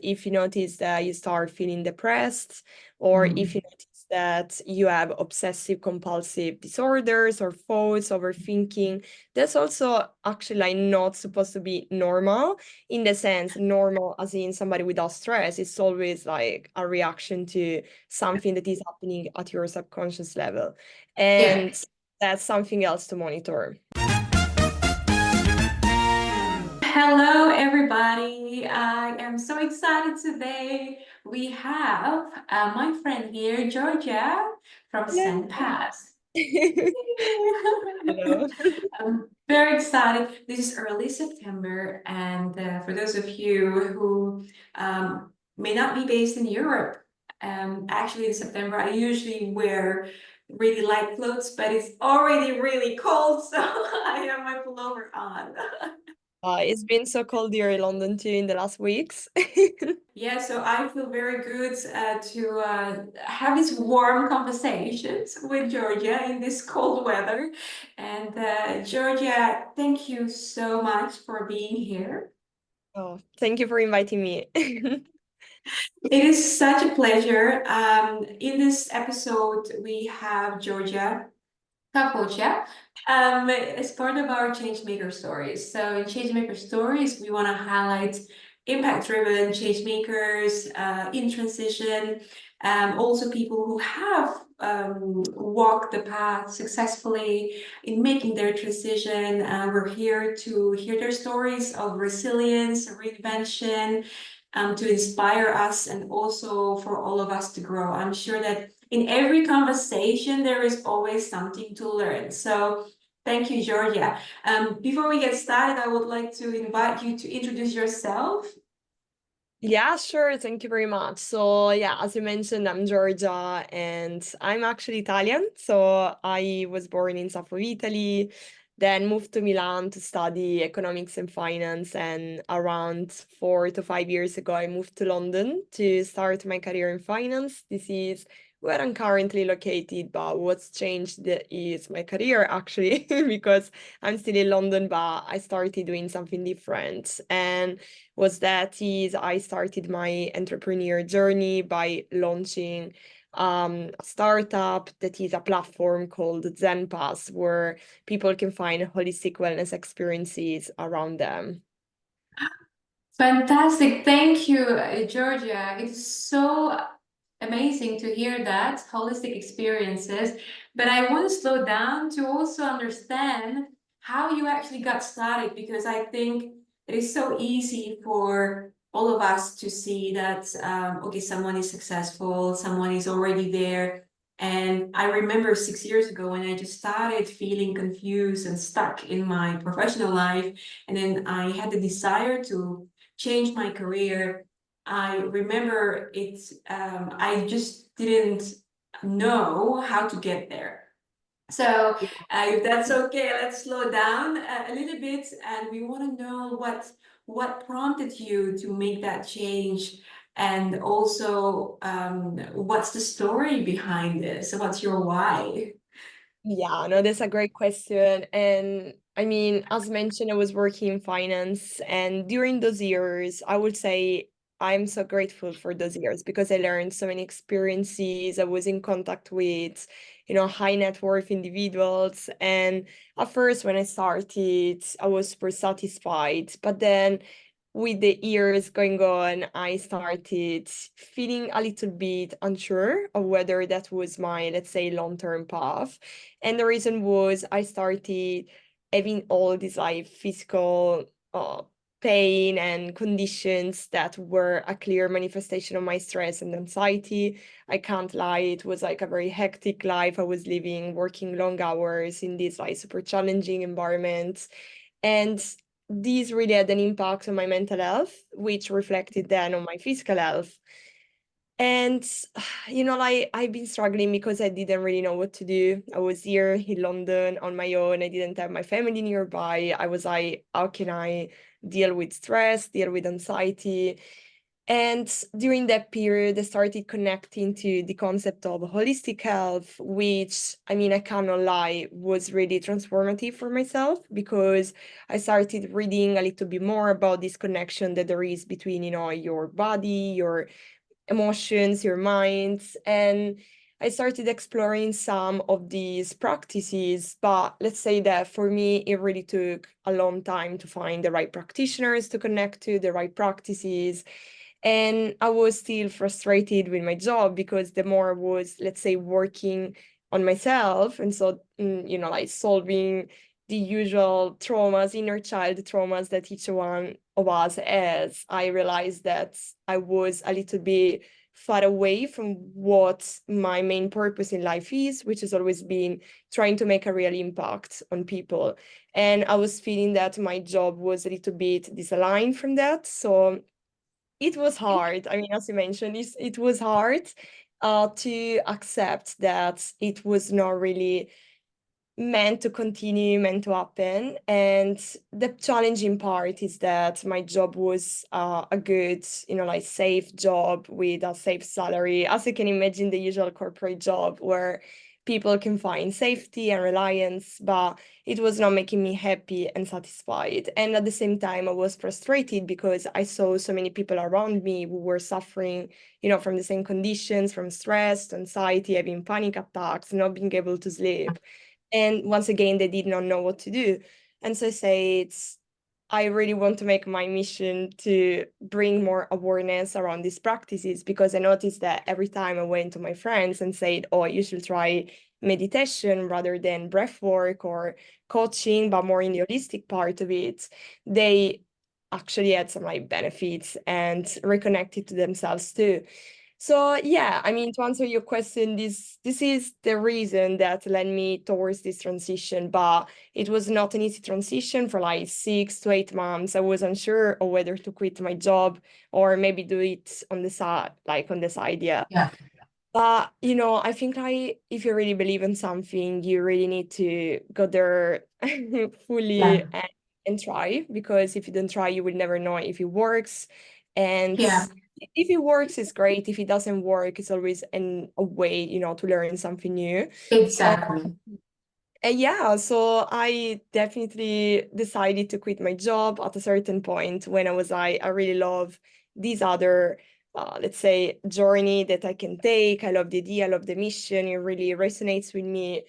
if you notice that you start feeling depressed, or if you notice that you have obsessive compulsive disorders or thoughts, overthinking, that's also actually like not supposed to be normal, in the sense normal as in somebody without stress. It's always like a reaction to something that is happening at your subconscious level. Yeah. And that's something else to monitor. Hello, everybody. I am so excited today. We have my friend here, Georgia from Setbacks. Hello. I'm very excited. This is early September, and for those of you who may not be based in Europe, actually in September I usually wear really light clothes, but it's already really cold, so I have my pullover on. It's been so cold here in London too in the last weeks. Yeah, so I feel very good to have these warm conversations with Georgia in this cold weather. And Georgia, thank you so much for being here. Oh, thank you for inviting me. It is such a pleasure. In this episode, we have Georgia Kapocha as part of our Changemaker stories. So in Changemaker stories, we want to highlight impact-driven changemakers in transition, also people who have walked the path successfully in making their transition. We're here to hear their stories of resilience, reinvention, to inspire us and also for all of us to grow. I'm sure that in every conversation, there is always something to learn. So thank you, Georgia. Before we get started, I would like to invite you to introduce yourself. Yeah, sure. Thank you very much. So, yeah, as you mentioned, I'm Giorgia and I'm actually Italian. So, I was born in south of Italy, then moved to Milan to study economics and finance. And around 4 to 5 years ago, I moved to London to start my career in finance. This is where I'm currently located, but what's changed is my career actually, because I'm still in London, but I started doing something different. And was that is I started my entrepreneur journey by launching a startup that is a platform called Zen Pass, where people can find holistic wellness experiences around them. Fantastic. Thank you, Georgia. It's so amazing to hear that holistic experiences. But I want to slow down to also understand how you actually got started because I think it is so easy for all of us to see that, okay, someone is successful, someone is already there. And I remember 6 years ago when I just started feeling confused and stuck in my professional life. And then I had the desire to change my career. I remember it, I just didn't know how to get there. So, if that's okay, let's slow down a little bit, and we want to know what prompted you to make that change, and also what's the story behind this? What's your why? Yeah, no, that's a great question. And I mean, as mentioned, I was working in finance, and during those years, I would say I'm so grateful for those years because I learned so many experiences. I was in contact with, high net worth individuals. And at first, when I started, I was super satisfied. But then with the years going on, I started feeling a little bit unsure of whether that was my, let's say, long-term path. And the reason was I started having all these like physical pain and conditions that were a clear manifestation of my stress and anxiety. I can't lie, it was like a very hectic life I was living, working long hours in these like super challenging environments. And these really had an impact on my mental health, which reflected then on my physical health. And like I've been struggling because I didn't really know what to do. I was here in London on my own. I didn't have my family nearby. I was like, how can I deal with stress, deal with anxiety? And during that period, I started connecting to the concept of holistic health, which, I mean, I cannot lie, was really transformative for myself because I started reading a little bit more about this connection that there is between, your body, your emotions, your minds. And I started exploring some of these practices, but let's say that for me, it really took a long time to find the right practitioners to connect to, the right practices. And I was still frustrated with my job because the more I was, let's say, working on myself, and so, like solving the usual traumas, inner child traumas that each one of us has, I realized that I was a little bit far away from what my main purpose in life is, which has always been trying to make a real impact on people. And I was feeling that my job was a little bit disaligned from that. So it was hard. I mean, as you mentioned, it was hard to accept that it was not really meant to continue, meant to happen. And the challenging part is that my job was a good, like safe job with a safe salary. As you can imagine, the usual corporate job where people can find safety and reliance, but it was not making me happy and satisfied. And at the same time, I was frustrated because I saw so many people around me who were suffering, from the same conditions, from stress, anxiety, having panic attacks, not being able to sleep. And once again, they did not know what to do. And so I say I really want to make my mission to bring more awareness around these practices because I noticed that every time I went to my friends and said, oh, you should try meditation rather than breath work or coaching, but more in the holistic part of it, they actually had some like benefits and reconnected to themselves too. So yeah, I mean, to answer your question, this is the reason that led me towards this transition, but it was not an easy transition for like 6 to 8 months. I was unsure of whether to quit my job or maybe do it on the side, like on the side, yeah. Yeah. But I think if you really believe in something, you really need to go there fully Yeah. and try, because if you don't try, you will never know if it works. And Yeah. if it works, it's great. If it doesn't work, it's always a way, to learn something new. Exactly. And yeah, so I definitely decided to quit my job at a certain point when I was like, I really love these other, let's say, journey that I can take. I love the idea, I love the mission. It really resonates with me.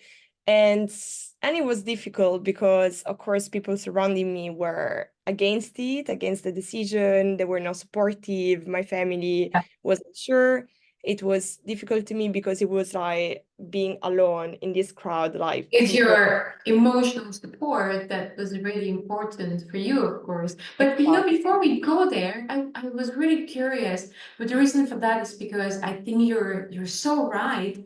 And and it was difficult because, of course, people surrounding me were against it, against the decision. They were not supportive. My family wasn't sure. It was difficult to me because it was like being alone in this crowd, like It's people. your emotional support that was really important for you, of course. But Exactly. before we go there, I was really curious. But the reason for that is because I think you're so right.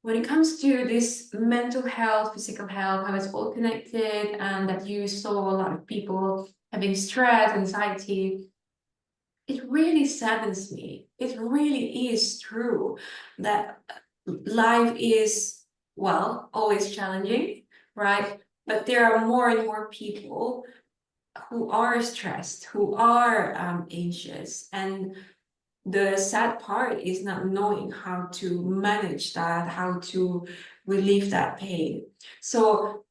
When it comes to this mental health, physical health, how it's all connected, and that you saw a lot of people having stress, anxiety, it really saddens me. It really is true that life is, well, always challenging, right? But there are more and more people who are stressed, who are anxious. And the sad part is not knowing how to manage that, how to relieve that pain. So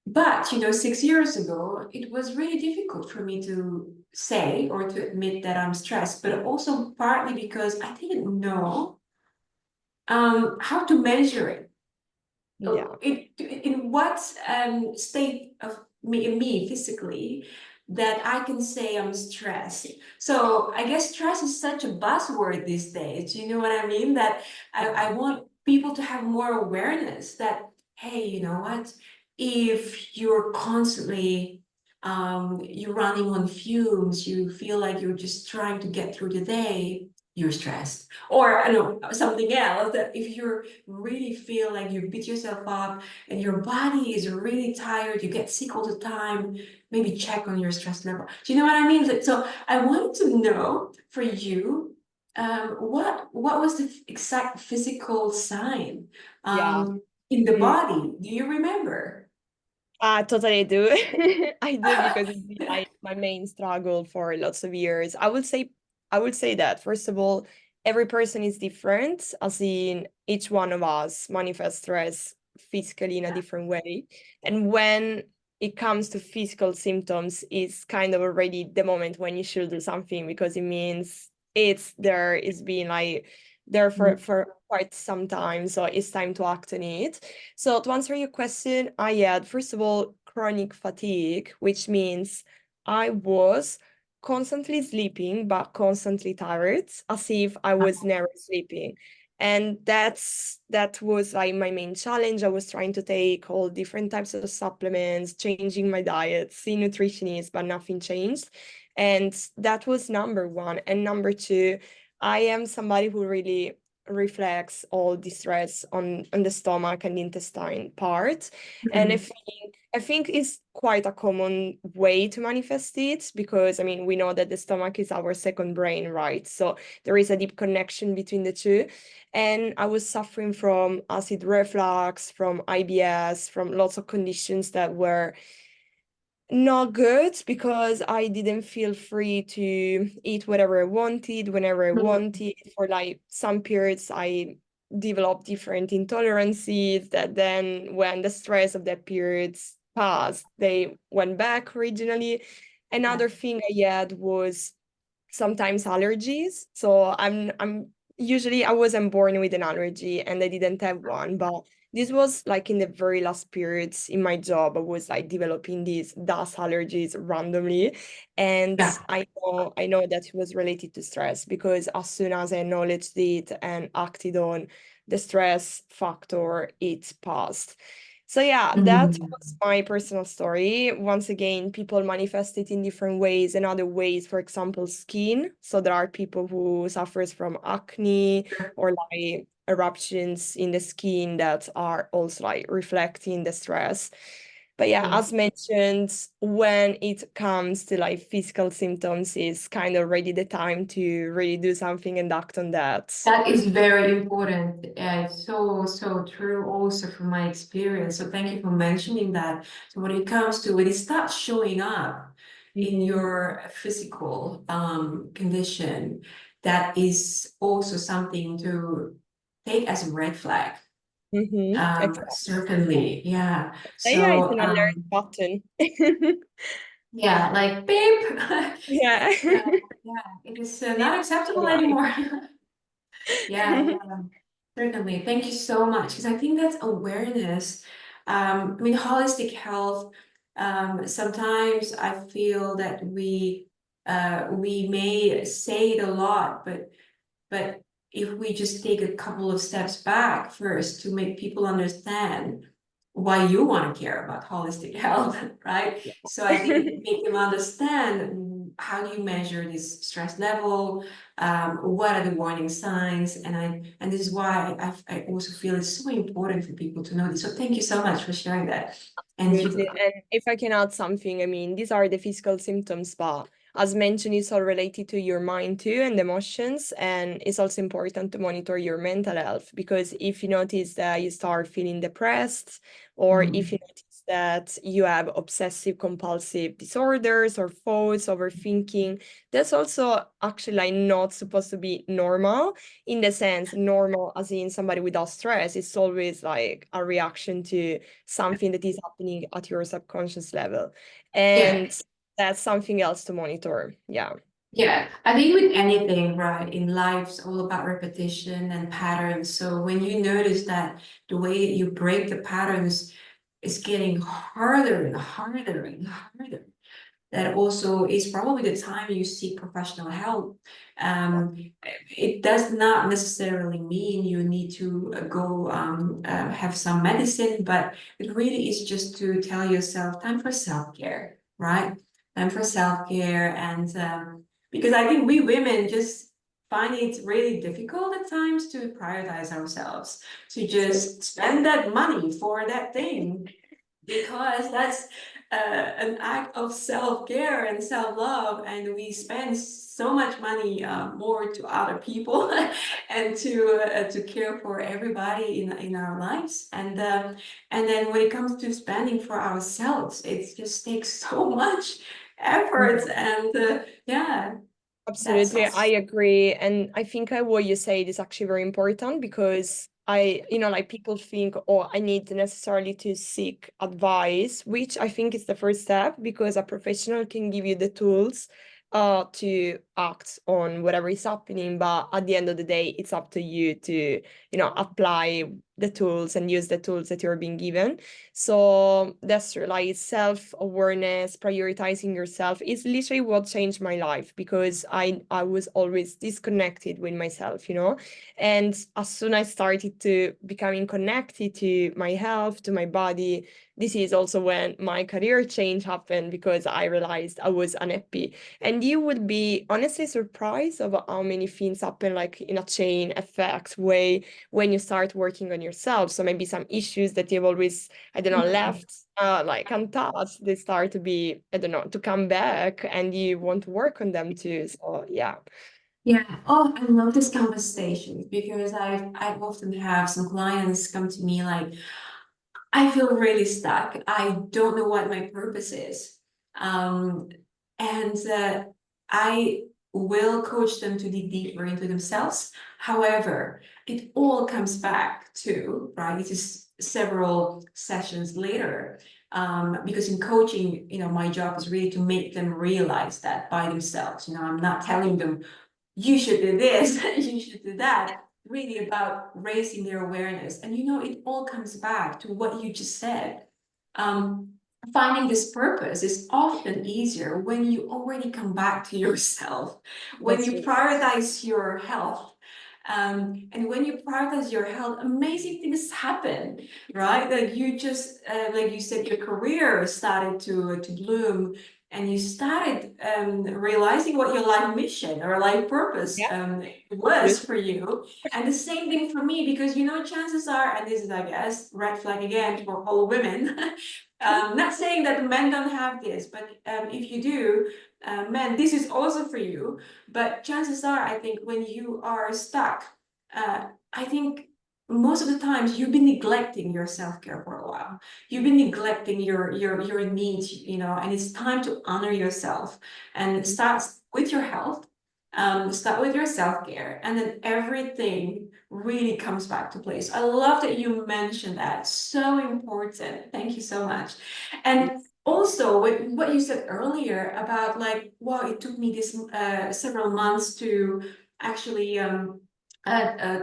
but 6 years ago, it was really difficult for me to say or to admit that I'm stressed, but also partly because I didn't know how to measure it. Yeah. In what state of me physically that I can say I'm stressed. So I guess stress is such a buzzword these days. You know what I mean? That I want people to have more awareness that, hey, you know what? If you're constantly you're running on fumes, you feel like you're just trying to get through the day, you're stressed. Or I don't know, something else, that if you're really feel like you beat yourself up and your body is really tired, you get sick all the time, maybe check on your stress level. Do you know what I mean? So I wanted to know for you, what was the exact physical sign Yeah. in the Mm. body? Do you remember? I totally do. I do because it's been like my main struggle for lots of years. I would say I would say that, first of all, every person is different, as in each one of us manifests stress physically in a different way. And when it comes to physical symptoms, it's kind of already the moment when you should do something, because it means it's been like there for quite some time. So it's time to act on it. So to answer your question, I had, first of all, chronic fatigue, which means I was constantly sleeping, but constantly tired, as if I was never sleeping. And that was like my main challenge. I was trying to take all different types of supplements, changing my diet, see nutritionists, but nothing changed. And that was number one. And number two, I am somebody who really reflects all the stress on the stomach and intestine part. And Mhm. I think it's quite a common way to manifest it, because I mean we know that the stomach is our second brain, right? So there is a deep connection between the two. And I was suffering from acid reflux, from IBS, from lots of conditions that were not good, because I didn't feel free to eat whatever I wanted, whenever I wanted. For like some periods, I developed different intolerances that then, when the stress of that periods passed, they went back originally. Yeah. Another thing I had was sometimes allergies. So I'm usually I wasn't born with an allergy and I didn't have one, but this was like in the very last periods in my job. I was like developing these dust allergies randomly. And Yeah. I know that it was related to stress, because as soon as I acknowledged it and acted on the stress factor, it passed. So yeah, that Mhm. was my personal story. Once again, people manifest it in different ways and other ways. For example, skin. So there are people who suffers from acne or like eruptions in the skin that are also like reflecting the stress. But yeah, Yeah. as mentioned, when it comes to like physical symptoms, is kind of already the time to really do something and act on that. That is very important. So, so true also from my experience. So thank you for mentioning that. So when it comes to when it starts showing up in Mm-hmm. your physical condition, that is also something to take as a red flag. Mm-hmm. Exactly. Certainly, yeah. Yeah, it's So an alert button. yeah, like beep. Yeah. Yeah, yeah, it is This not is acceptable life. anymore. Yeah, yeah, certainly. Thank you so much. Because I think that's awareness. I mean, holistic health, sometimes I feel that we may say it a lot, but if we just take a couple of steps back first to make people understand why you want to care about holistic health, right? So I think make them understand how do you measure this stress level, what are the warning signs, and this is why I also feel it's so important for people to know this. So thank you so much for sharing that. And Absolutely. you, And if I can add something, I mean, these are the physical symptoms, but as mentioned, it's all related to your mind too and emotions. And it's also important to monitor your mental health, because if you notice that you start feeling depressed, or if mm, you notice that you have obsessive compulsive disorders or thoughts, overthinking, that's also actually like not supposed to be normal, in the sense normal as in somebody without stress. It's always like a reaction to something that is happening at your subconscious level. yeah. And that's something else to monitor. Yeah. Yeah, I think with anything, right, in life, it's all about repetition and patterns. So when you notice that the way you break the patterns is getting harder and harder and harder, that also is probably the time you seek professional help. Um, it does not necessarily mean you need to go have some medicine, but it really is just to tell yourself time for self-care, right? Time for self-care. And because I think we women just find it really difficult at times to prioritize ourselves, to True. just spend that money for that thing because that's an act of self-care and self-love, and we spend so much money more to other people and to care for everybody in our lives, and then when it comes to spending for ourselves, it just takes so much effort, and yeah. That's Absolutely, I awesome. agree. And I think what you said is actually very important because like people think, oh, I need necessarily to seek advice, which I think is the first step because a professional can give you the tools to act on whatever is happening. But at the end of the day, it's up to you to, apply the tools and use the tools that you're being given. So that's true. Like self-awareness, prioritizing yourself is literally what changed my life because I was always disconnected with myself, And as soon as I started to becoming connected to my health, to my body, this is also when my career change happened because I realized I was unhappy. And you would be honestly surprised of how many things happen like in a chain effect way when you start working on yourself. So maybe some issues that you've always I don't know, Mhm. left like untouched, they start to be, I don't know, to come back and you want to work on them too. So yeah. Yeah. Oh, I love this conversation because I often have some clients come to me like, I feel really stuck. I don't know what my purpose is. Um, and I will coach them to dig deeper into themselves. However, it all comes back to, right? It is several sessions later. Because in coaching, my job is really to make them realize that by themselves. I'm not telling them you should do this, you should do that. Really about raising their awareness. And it all comes back to what you just said. Um, Finding this purpose is often easier when you already come back to yourself, when That's you true. prioritize your health. And when you prioritize your health, amazing things happen, right? Like you just, like you said, your career started to bloom and you started realizing what your life mission or life purpose Yeah, was absolutely. for you. And the same thing for me, because chances are, and this is, I guess, red flag again for all women. Not saying that men don't have this, but if you do, men, this is also for you. But chances are, I think, when you are stuck, I think most of the times you've been neglecting your self-care for a while. You've been neglecting your needs, and it's time to honor yourself and start with your health, start with your self-care, and then everything really comes back to place. I love that you mentioned that. So important. Thank you so much. And also what you said earlier about like, wow, it took me this several months to actually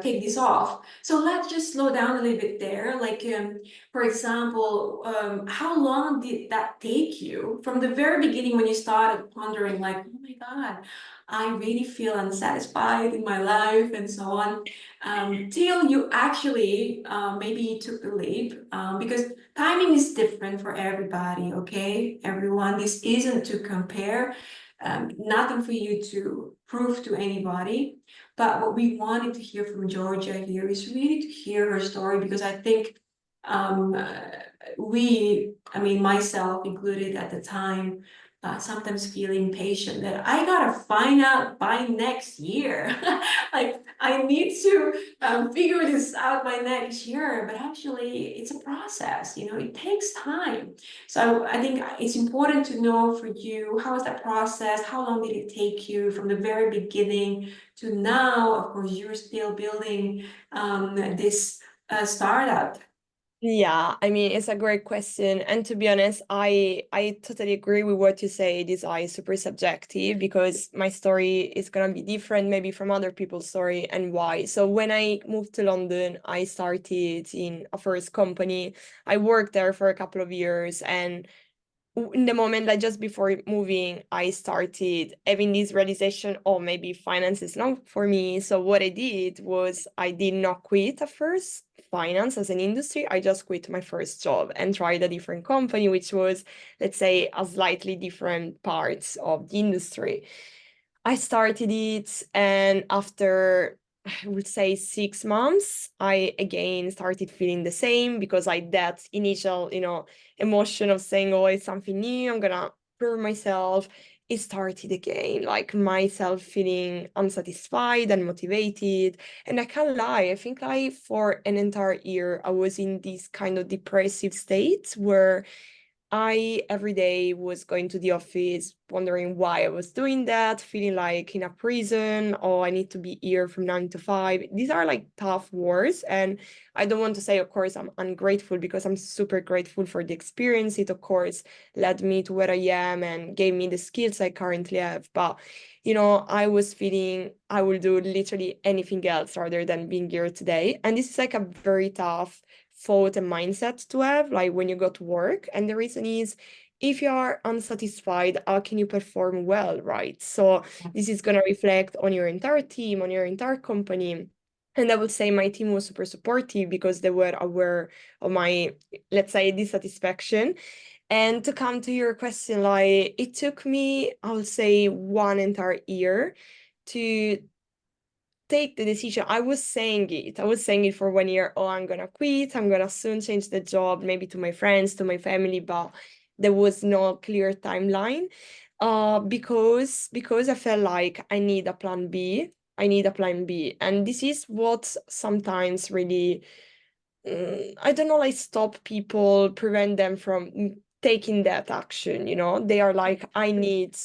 take this off. So let's just slow down a little bit there. Like, for example, how long did that take you from the very beginning when you started pondering, like, oh my God, I really feel unsatisfied in my life and so on, till you actually maybe took the leap? Because timing is different for everybody, okay? Everyone, this isn't to compare, nothing for you to prove to anybody. But what we wanted to hear from Georgia here is really to hear her story because I think um, uh, I mean, myself included at the time, sometimes feel impatient that I gotta find out by next year. Like, I need to figure this out by next year, but actually, it's a process, it takes time. So I think it's important to know for you, how was that process? How long did it take you from the very beginning to now? Of course, you're still building this startup. Yeah, I mean, it's a great question. And to be honest, I totally agree with what you say. This is super subjective because my story is gonna be different maybe from other people's story and why. So when I moved to London, I started in a first company. I worked there for a couple of years and in the moment like just before moving I started having this realization, oh, maybe finance is not for me. So what I did was I did not quit at first finance as an industry. I just quit my first job and tried a different company which was, let's say, a slightly different parts of the industry. I started it, and after I would say 6 months, I again started feeling the same because I that initial, emotion of saying, "Oh, it's something new. I'm gonna prove myself." It started again, like myself feeling unsatisfied and motivated. And I can't lie, I think for an entire year I was in this kind of depressive state where I every day was going to the office, wondering why I was doing that, feeling like in a prison, or I need to be here from 9 to 5. These are like tough words. And I don't want to say, of course, I'm ungrateful, because I'm super grateful for the experience. It, of course, led me to where I am and gave me the skills I currently have. But, I was feeling I will do literally anything else rather than being here today. And this is like a very tough thought and mindset to have, like when you go to work. And the reason is, if you are unsatisfied, how can you perform well, right? So this is going to reflect on your entire team, on your entire company. And I would say my team was super supportive, because they were aware of my, let's say, dissatisfaction. And to come to your question, like it took me, I would say, one entire year to take the decision. I was saying it. I was saying it for 1 year. Oh, I'm gonna quit. I'm gonna soon change the job, maybe to my friends, to my family, but there was no clear timeline. Because I felt like I need a plan B. I need a plan B. And this is what sometimes really I don't know, like stop people, prevent them from taking that action. They are like, I need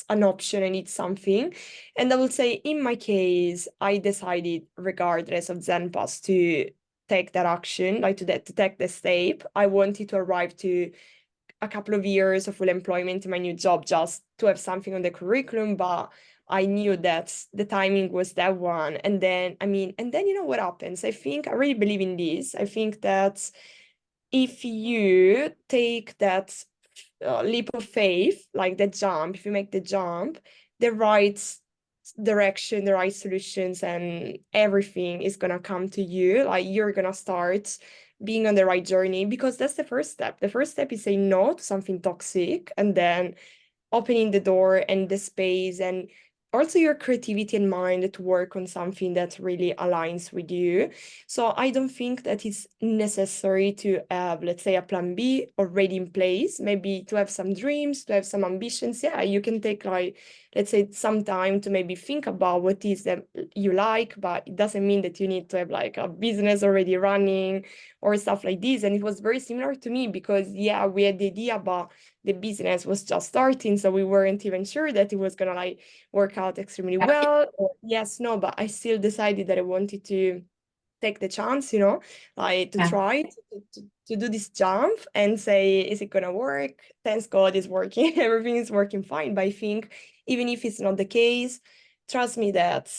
an option, I need something. And I will say, in my case, I decided, regardless of Zen Pass, to take that action, like to take the step. I wanted to arrive to a couple of years of full employment in my new job, just to have something on the curriculum. But I knew that the timing was that one. And then what happens? I think I really believe in this. I think that if you take that leap of faith, like the jump, if you make the jump, the right direction, the right solutions, and everything is gonna come to you. Like you're gonna start being on the right journey, because that's the first step. The first step is saying no to something toxic, and then opening the door and the space, and also your creativity and mind to work on something that really aligns with you. So I don't think that it's necessary to have, let's say, a plan B already in place. Maybe to have some dreams, to have some ambitions. Yeah, you can take, like, let's say, some time to maybe think about what is that you like, but it doesn't mean that you need to have like a business already running or stuff like this. And it was very similar to me, because yeah, we had the idea, but the business was just starting, so we weren't even sure that it was gonna like work out extremely well. Or yes, no, but I still decided that I wanted to take the chance, like to Yeah. try to do this jump and say, is it gonna work? Thanks God it's working. Everything is working fine. But I think even if it's not the case, trust me that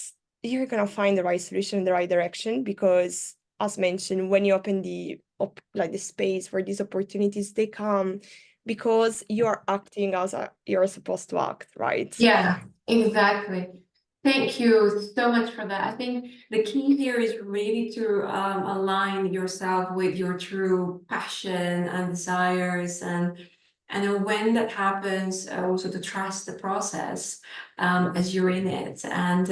you're gonna find the right solution in the right direction, because as mentioned, when you open like the space for these opportunities, they come because you're acting as you're supposed to act, right? Yeah, exactly. Thank you so much for that. I think the key here is really to align yourself with your true passion and desires, and then when that happens, also to trust the process as you're in it. And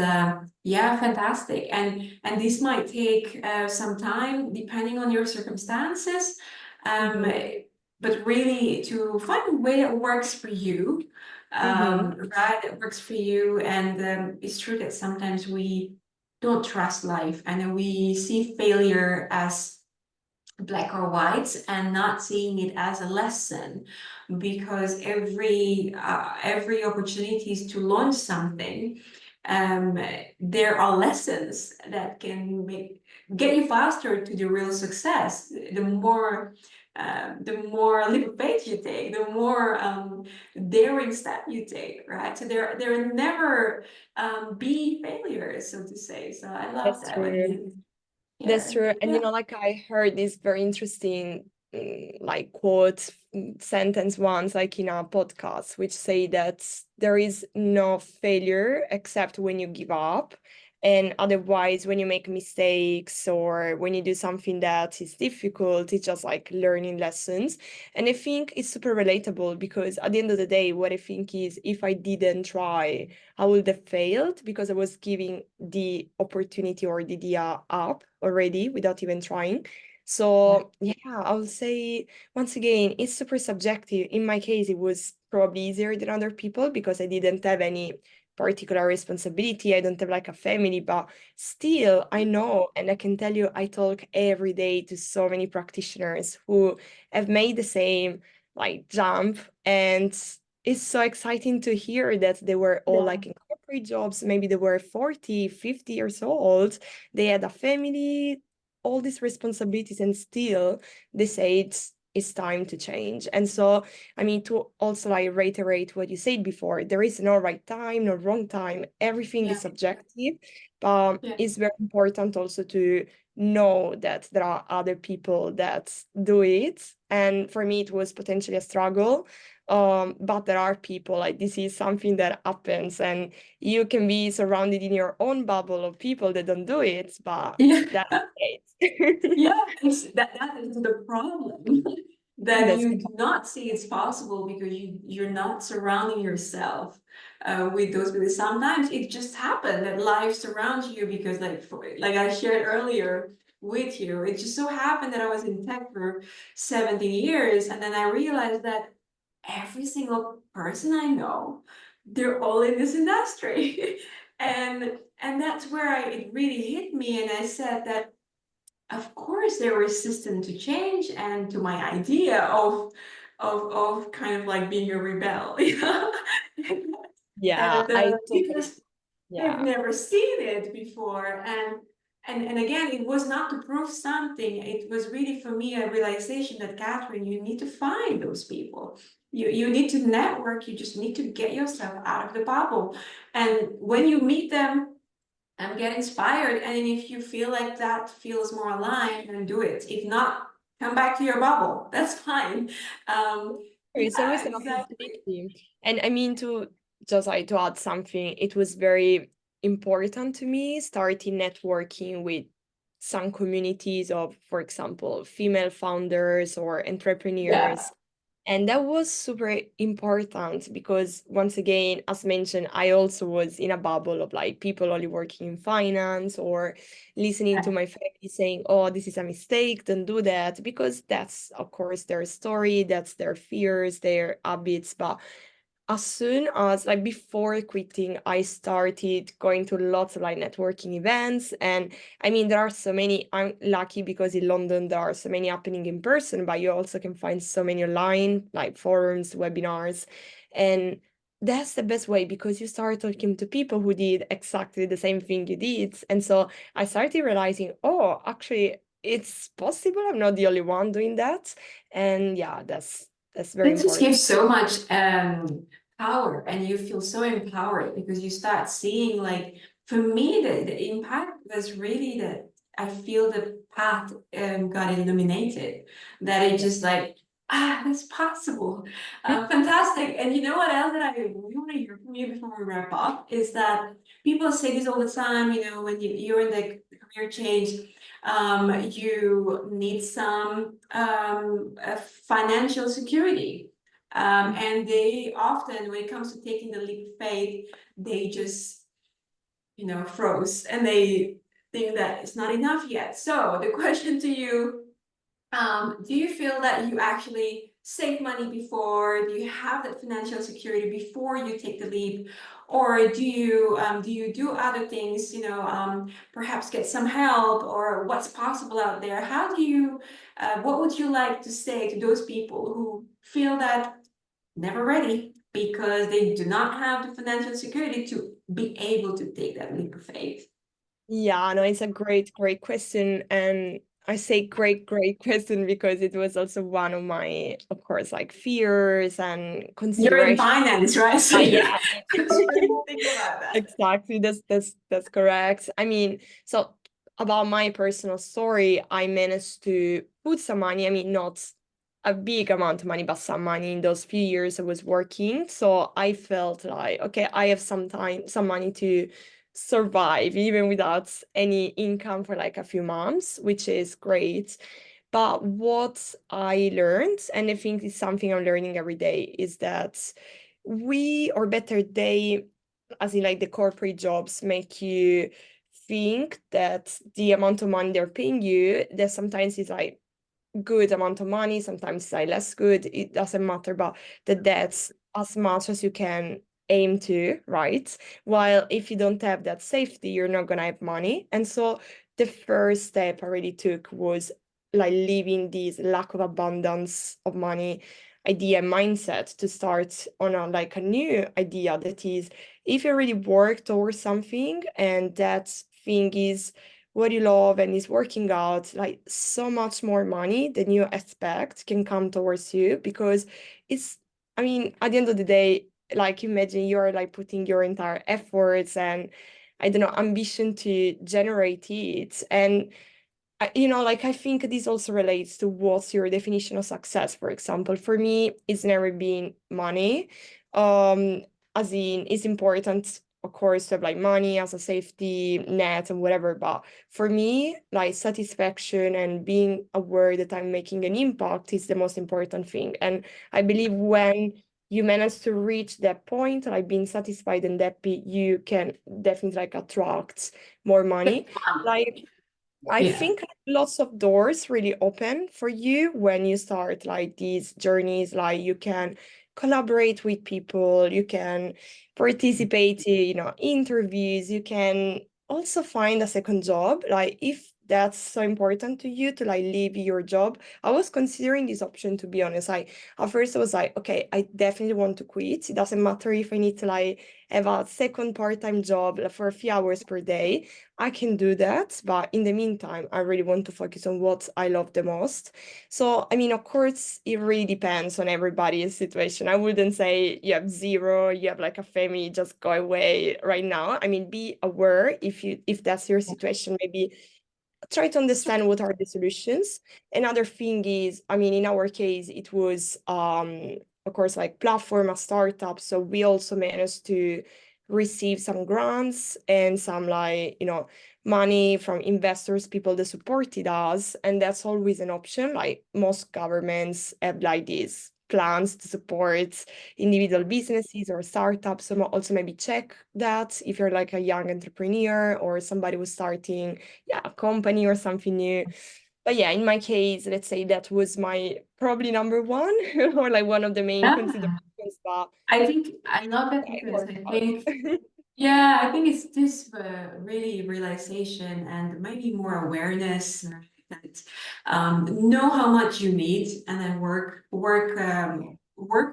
yeah, fantastic. And this might take some time depending on your circumstances, um, Mm-hmm. but really to find a way that works for you, Mm-hmm. right? That works for you. And it's true that sometimes we don't trust life, and then we see failure as black or white and not seeing it as a lesson, because every opportunities to launch something, um, there are lessons that can get you faster to the real success. The more leap of faith you take, the more daring step you take, right? So there never be failures, so to say. So I love That's that when true. you That's hear, true. And yeah. like I heard this very interesting like quote sentence once, like in a podcast, which say that there is no failure except when you give up. And otherwise, when you make mistakes or when you do something that is difficult, it's just like learning lessons. And I think it's super relatable, because at the end of the day, what I think is, if I didn't try, I would have failed, because I was giving the opportunity or the idea up already without even trying. So yeah, I would say, once again, it's super subjective. In my case, it was probably easier than other people, because I didn't have any particular responsibility. I don't have like a family, but still I know, and I can tell you, I talk every day to so many practitioners who have made the same. like jump. And it's so exciting to hear that they were all Yeah. like in corporate jobs. Maybe they were 40, 50 years old. They had a family, all these responsibilities, and still they said it's time to change. And so, I mean, to also like reiterate what you said before, there is no right time, no wrong time. Everything Yeah. is subjective, but Yeah. it's very important also to know that there are other people that do it. And for me, it was potentially a struggle. But there are people like this is something that happens, and you can be surrounded in your own bubble of people that don't do it, but Yeah. that's it. Yeah, that is the problem. That That's you do not see it's possible because you're not surrounding yourself with those people. Sometimes it just happened that life surrounds you because like I shared earlier with you, it just so happened that I was in tech for 17 years, and then I realized that every single person I know, they're all in this industry. And that's where it really hit me, and I said that of course they're resistant to change and to my idea of kind of like being a rebel, you know? Yeah, And I totally, because they've yeah. never seen it before, and again, it was not to prove something. It was really for me a realization that, Catherine, you need to find those people. You need to network. You just need to get yourself out of the bubble, and when you meet them and get inspired. And if you feel like that feels more aligned, then do it. If not, come back to your bubble. That's fine. It's Yeah, always an exactly. opportunity. And I mean, to just like to add something, it was very important to me starting networking with some communities of, for example, female founders or Yeah. entrepreneurs. And that was super important because, once again, as mentioned, I also was in a bubble of like people only working in finance or listening to my family saying, oh, this is a mistake, don't do that. Because that's, of course, their story, that's their fears, their habits. But as soon as like before quitting, I started going to lots of like networking events. And I mean, there are so many. I'm lucky because in London there are so many happening in person, but you also can find so many online, like forums, webinars. And that's the best way because you start talking to people who did exactly the same thing you did. And so I started realizing, oh, actually, it's possible. I'm not the only one doing that. And yeah, that's very That just important. gives so much power, and you feel so empowered because you start seeing, like, for me, the impact was really that I feel the path got illuminated, that it just like, that's possible. Fantastic. And you know what else that I really want to hear from you before we wrap up is that people say this all the time, you know, when you're in the career change, you need some financial security. And they often, when it comes to taking the leap of faith, they just, froze, and they think that it's not enough yet. So the question to you, do you feel that you actually save money before? Do you have that financial security before you take the leap, or do you do other things? Perhaps get some help, or what's possible out there? How do you? What would you like to say to those people who feel that never ready because they do not have the financial security to be able to take that leap of faith? Yeah, no, it's a great, great question. And I say great, great question because it was also one of my, of course, like fears and You're in consideration. finance, right? So you Yeah, shouldn't think about that. exactly. That's correct. I mean, so about my personal story, I managed to put some money, I mean, not a big amount of money, but some money in those few years I was working. So I felt like, okay, I have some time, some money to survive even without any income for like a few months, which is great. But what I learned, and I think it's something I'm learning every day, is that we, or better, they, as in like the corporate jobs, make you think that the amount of money they're paying you, that sometimes is like good amount of money, sometimes it's like less good, it doesn't matter, but that that's as much as you can aim to, right? While if you don't have that safety, you're not gonna have money. And so the first step I really took was like leaving this lack of abundance of money idea mindset to start on a like a new idea that is if you really work towards something and that thing is what you love and is working out, like so much more money than you expect can come towards you because it's, I mean, at the end of the day, like imagine you're like putting your entire efforts and I don't know, ambition to generate it. And like I think this also relates to what's your definition of success. For example, for me, it's never been money. Um, as in, it's important, of course, to have like money as a safety net and whatever. But for me, like satisfaction and being aware that I'm making an impact is the most important thing. And I believe when you manage to reach that point, like being satisfied and happy, you can definitely like attract more money. Like I Yeah. think lots of doors really open for you when you start like these journeys. Like you can collaborate with people, you can participate in, interviews, you can also find a second job. Like if that's so important to you to like leave your job. I was considering this option to be honest. At first I was like, okay, I definitely want to quit. It doesn't matter if I need to like have a second part-time job like, for a few hours per day. I can do that, but in the meantime, I really want to focus on what I love the most. So, I mean, of course, it really depends on everybody's situation. I wouldn't say you have zero, you have like a family, just go away right now. I mean, be aware if that's your situation, maybe try to understand what are the solutions. Another thing is, I mean, in our case, it was of course like platform, a startup. So we also managed to receive some grants and some like, money from investors, people that supported us. And that's always an option. Like most governments have like these plans to support individual businesses or startups. So also maybe check that if you're like a young entrepreneur or somebody who's starting a company or something new. But yeah, in my case, let's say that was my probably number one or like one of the main Yeah. considerations, but I think I love it yeah, it because worked I out. think, yeah, I think it's this really realization and maybe more awareness that know how much you need and then work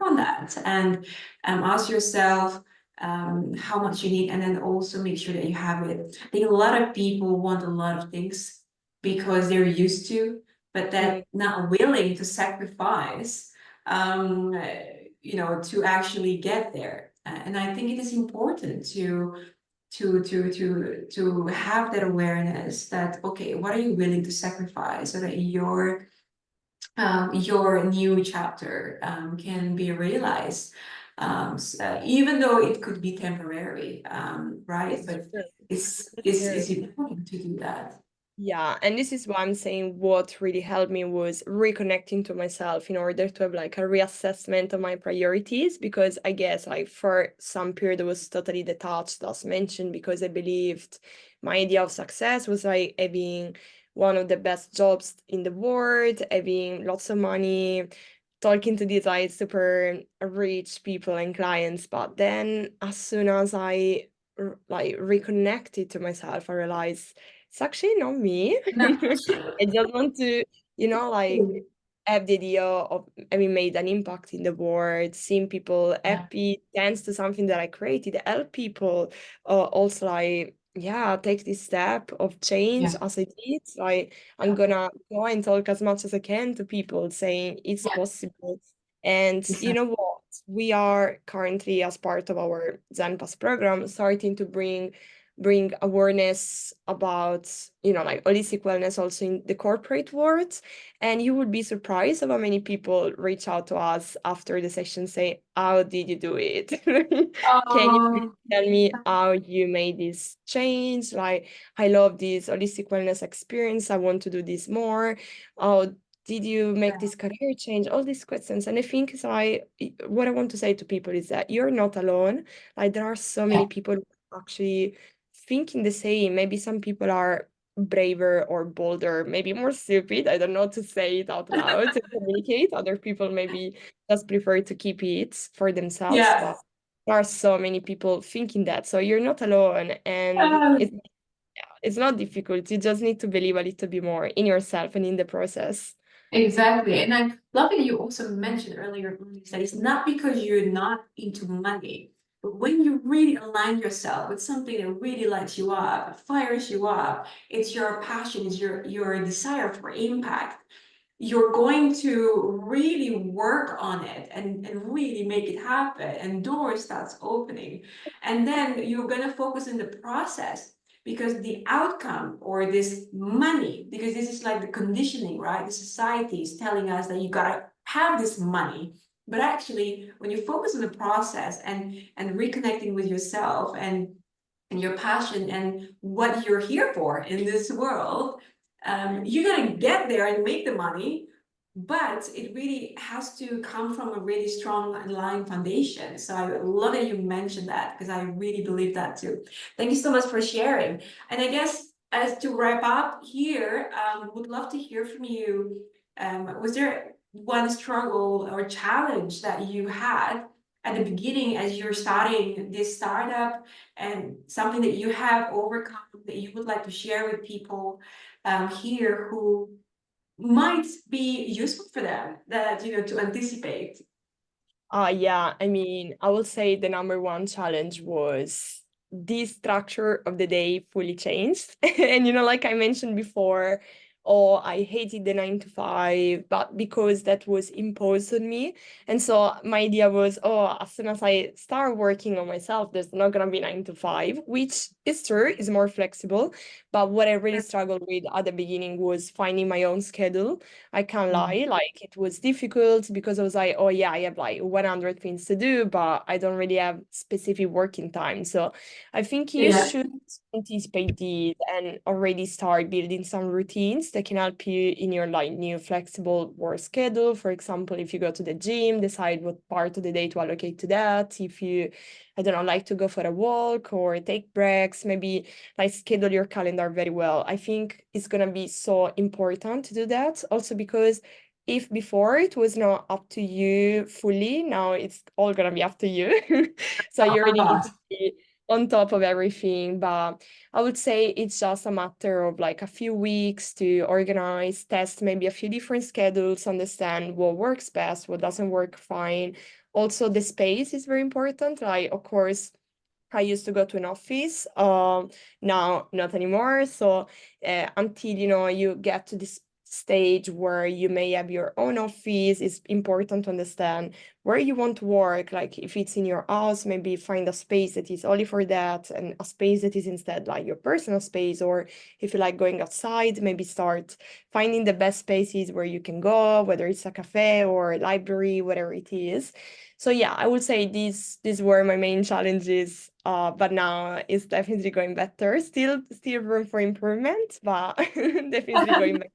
on that and ask yourself how much you need and then also make sure that you have it. I think a lot of people want a lot of things because they're used to, but Mm, that not willing to sacrifice um, to actually get there. And I think it is important to have that awareness that okay, what are you willing to sacrifice so that your new chapter can be realized, even though it could be temporary, right? that's But true. it's That's it's true. it's important to do that. Yeah, and this is why I'm saying what really helped me was reconnecting to myself in order to have like a reassessment of my priorities because I guess like for some period I was totally detached as mentioned because I believed my idea of success was like having one of the best jobs in the world, having lots of money, talking to these like super rich people and clients. But then as soon as like reconnected to myself, I realized it's actually not me. No. I just want to, like have the idea of having made an impact in the world, seeing people Yeah. happy, thanks to something that I created, help people also like, yeah, take this step of change Yeah. as I did. Like I'm gonna go and talk as much as I can to people saying it's Yeah. possible. And you know what? We are currently, as part of our Zen Pass program, starting to bring awareness about like holistic wellness also in the corporate world, and you would be surprised of how many people reach out to us after the session say how did you do it. Can you please Um, tell me how you made this change? Like I love this holistic wellness experience, I want to do this more. How did you make this career change? All these questions. And I think is what I want to say to people is that you're not alone. Like there are so yeah. many people actually thinking the same. Maybe some people are braver or bolder, maybe more stupid. I don't know to say it out loud to communicate. Other people maybe just prefer to keep it for themselves. Yeah. But there are so many people thinking that. So you're not alone. And Um, it's not difficult. You just need to believe a little bit more in yourself and in the process. Exactly. And I love that you also mentioned earlier on that it's not because you're not into money, but when you really align yourself with something that really lights you up, fires you up, it's your passion, it's your desire for impact. You're going to really work on it and really make it happen, and doors starts opening, and then you're going to focus on the process, because the outcome or this money, because this is like the conditioning, right? The society is telling us that you got to have this money, but actually when you focus on the process and reconnecting with yourself and your passion and what you're here for in this world, you're gonna get there and make the money, but it really has to come from a really strong underlying foundation. So I love that you mentioned that, because I really believe that too. Thank you so much for sharing. And I guess as to wrap up here, would love to hear from you. Was there one struggle or challenge that you had at the beginning as you're starting this startup, and something that you have overcome that you would like to share with people here who might be useful for them, that to anticipate? Yeah, I mean, I will say the number one challenge was the structure of the day fully changed. And like I mentioned before, oh, I hated the 9 to 5, but because that was imposed on me. And so my idea was, oh, as soon as I start working on myself, there's not gonna be 9 to 5, which is true, is more flexible. But what I really struggled with at the beginning was finding my own schedule. I can't lie, like it was difficult because I was like, oh yeah, I have like 100 things to do, but I don't really have specific working time. So I think you Yeah. should anticipate these and already start building some routines that can help you in your like new flexible work schedule. For example, if you go to the gym, decide what part of the day to allocate to that. If you, I don't know, like to go for a walk or take breaks, maybe like schedule your calendar very well. I think it's gonna be so important to do that. Also because if before it was not up to you fully, now it's all gonna be up to you. So you really need to be on top of everything. But I would say it's just a matter of like a few weeks to organize, test maybe a few different schedules, understand what works best, what doesn't work fine. Also, the space is very important. Like, of course, I used to go to an office, now not anymore. So until you get to this stage where you may have your own office, it's important to understand where you want to work. Like if it's in your house, maybe find a space that is only for that, and a space that is instead like your personal space. Or if you like going outside, maybe start finding the best spaces where you can go, whether it's a cafe or a library, whatever it is. So yeah, I would say these were my main challenges. But now it's definitely going better. Still room for improvement, but definitely going better.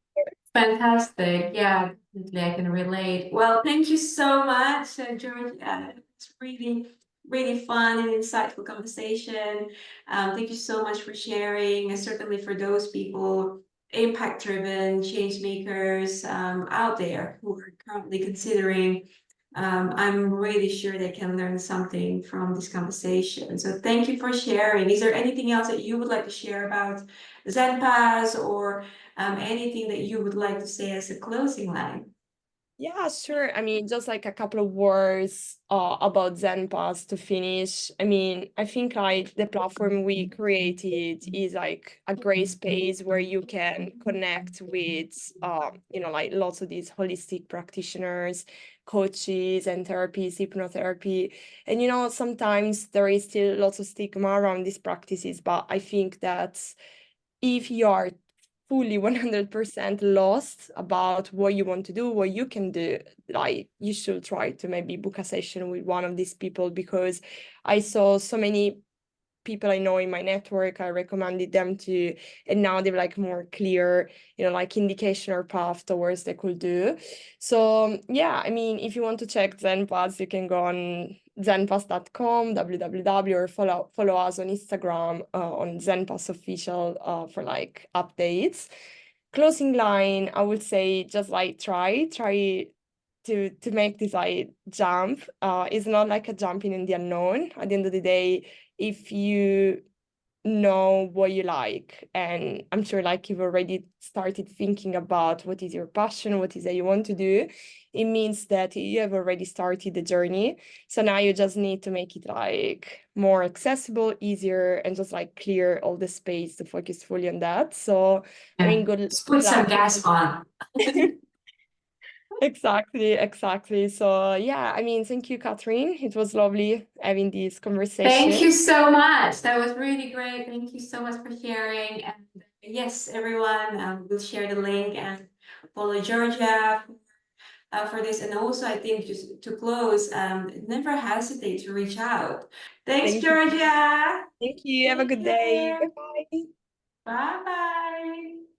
Fantastic. Yeah, definitely I can relate. Well, thank you so much, Georgia. It's really, really fun and insightful conversation. Thank you so much for sharing, and certainly for those people, impact-driven change makers out there who are currently considering. I'm really sure they can learn something from this conversation. So thank you for sharing. Is there anything else that you would like to share about ZenPass, or anything that you would like to say as a closing line? Yeah, sure. I mean, just like a couple of words about ZenPass to finish. I mean, I think like the platform we created is like a great space where you can connect with, like lots of these holistic practitioners, coaches, and therapists, hypnotherapy. And sometimes there is still lots of stigma around these practices, but I think that if you are fully 100% lost about what you want to do, what you can do, like you should try to maybe book a session with one of these people, because I saw so many people I know in my network, I recommended them to, and now they're like more clear, like indication or path towards they could do. So yeah, I mean, if you want to check ZenPass, you can go on zenpass.com, www, or follow us on Instagram on ZenPass official for like updates. Closing line, I would say just like try to make this like jump. It's not like a jumping in the unknown. At the end of the day, if you know what you like, and I'm sure like you've already started thinking about what is your passion, what is that you want to do, it means that you have already started the journey. So now you just need to make it like more accessible, easier, and just like clear all the space to focus fully on that. So I Yeah. mean, good Just put some luck. gas on. Exactly, exactly. So yeah, I mean, thank you, Catherine. It was lovely having this Thank conversation. you so much. That was really great. Thank you so much for sharing. And yes, everyone, we'll share the link and follow Georgia for this. And also, I think just to close, never hesitate to reach out. Thanks, Thank you. Georgia. Thank you. Have a Take good day. care. Bye-bye. Bye bye.